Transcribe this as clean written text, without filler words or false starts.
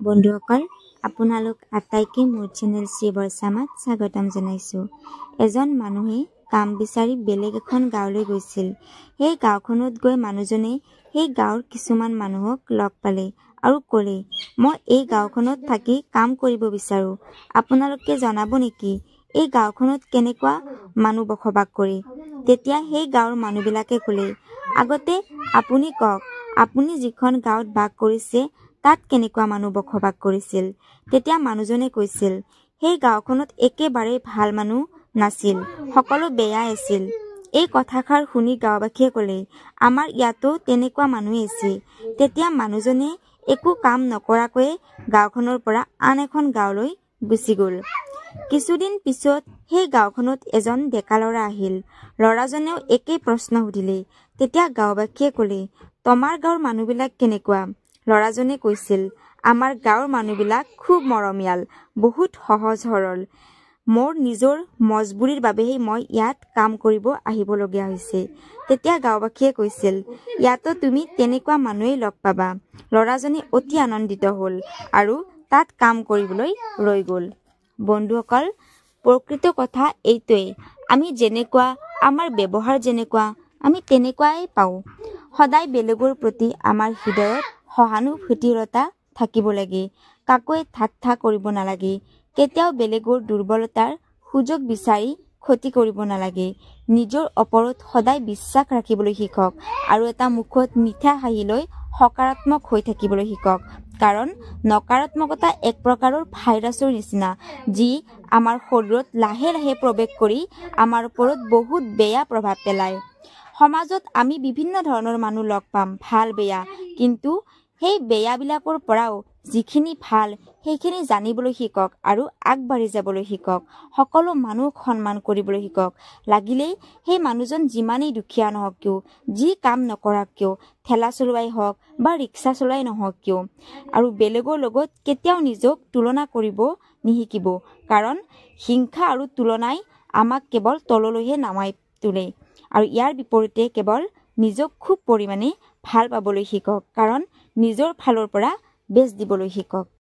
বন্ধুসকল, আপোনালোক আটাইকে মোৰ চেনেল শ্ৰী বৰ্ষামাত স্বাগতম জনাইছোঁ। এজন মানুহে কাম বিচাৰি বেলেগ এখন গাঁৱলৈ গৈছিল। সেই গাঁওখনত গৈ মানুহজনে সেই গাঁৱৰ কিছুমান মানুহক লগ পালে আৰু ক'লে, মই এই গাঁওখনত থাকি কাম কৰিব বিচাৰোঁ। আপোনালোকে জনাব নেকি এই গাঁওখনত কেনেকুৱা মানুহ বসবাস কৰে? তেতিয়া সেই গাঁৱৰ মানুহবিলাকে ক'লে, আগতে আপুনি কওক, আপুনি যিখন গাঁৱত বাস কৰিছে তাত কেনেকুৱা মানুহ বসবাস কৰিছিল? তেতিয়া মানুহজনে কৈছিল, সেই গাঁওখনত একেবাৰে ভাল মানুহ নাছিল, সকলো বেয়াই আছিল। এই কথাষাৰ শুনি গাঁওবাসীয়ে ক'লে, আমাৰ ইয়াতো তেনেকুৱা মানুহে আছে। তেতিয়া মানুহজনে একো কাম নকৰাকৈয়ে গাঁওখনৰ পৰা আন এখন গাঁৱলৈ গুচি গ'ল। কিছুদিন পিছত সেই গাঁওখনত এজন ডেকা ল'ৰা আহিল। ল'ৰাজনেও একেই প্ৰশ্ন সুধিলে। তেতিয়া গাঁওবাসীয়ে ক'লে, তোমাৰ গাঁৱৰ মানুহবিলাক কেনেকুৱা? ল'ৰাজনে কৈছিল, আমাৰ গাঁৱৰ মানুহবিলাক খুব মৰমীয়াল, বহুত সহজ সৰল। মোৰ নিজৰ মজবুৰিৰ বাবেহে মই ইয়াত কাম কৰিব আহিবলগীয়া হৈছে। তেতিয়া গাঁওবাসীয়ে কৈছিল, ইয়াতো তুমি তেনেকুৱা মানুহেই লগ পাবা। ল'ৰাজনে অতি আনন্দিত হ'ল আৰু তাত কাম কৰিবলৈ ৰৈ গ'ল। বন্ধুসকল, প্ৰকৃত কথা এইটোৱেই, আমি যেনেকুৱা, আমাৰ ব্যৱহাৰ যেনেকুৱা, আমি তেনেকুৱাই পাওঁ। সদায় বেলেগৰ প্ৰতি আমাৰ হৃদয়ত সহানুভূতিশীলতা থাকিব লাগে। কাকোৱে ঠাট্টা কৰিব নালাগে। কেতিয়াও বেলেগৰ দুৰ্বলতাৰ সুযোগ বিচাৰি ক্ষতি কৰিব নালাগে। নিজৰ ওপৰত সদায় বিশ্বাস ৰাখিবলৈ শিকক আৰু এটা মুখত মিঠা হাঁহি লৈ সকাৰাত্মক হৈ থাকিবলৈ শিকক। কাৰণ নকাৰাত্মকতা এক প্ৰকাৰৰ ভাইৰাছৰ নিচিনা, যি আমাৰ শৰীৰত লাহে লাহে প্ৰৱেশ কৰি আমাৰ ওপৰত বহুত বেয়া প্ৰভাৱ পেলায়। সমাজত আমি বিভিন্ন ধৰণৰ মানুহ লগ পাম, ভাল বেয়া, কিন্তু সেই বেয়াবিলাকৰ পৰাও যিখিনি ভাল সেইখিনি জানিবলৈ শিকক আৰু আগবাঢ়ি যাবলৈ শিকক। সকলো মানুহক সন্মান কৰিবলৈ শিকক। লাগিলেই সেই মানুহজন যিমানেই দুখীয়া নহওক কিয়, যি কাম নকৰক কিয়, ঠেলা চলোৱাই হওক বা ৰিক্সা চলোৱাই নহওক কিয়, আৰু বেলেগৰ লগত কেতিয়াও নিজক তুলনা কৰিব নিশিকিব। কাৰণ হিংসা আৰু তুলনাই আমাক কেৱল তললৈহে নামাই তোলে। আৰু ইয়াৰ বিপৰীতে কেৱল নিজক খুব পৰিমাণে ভাল পাবলৈ শিকক। কাৰণ নিজৰ ফালৰ পৰা বেষ্ট দিবলৈ শিকক।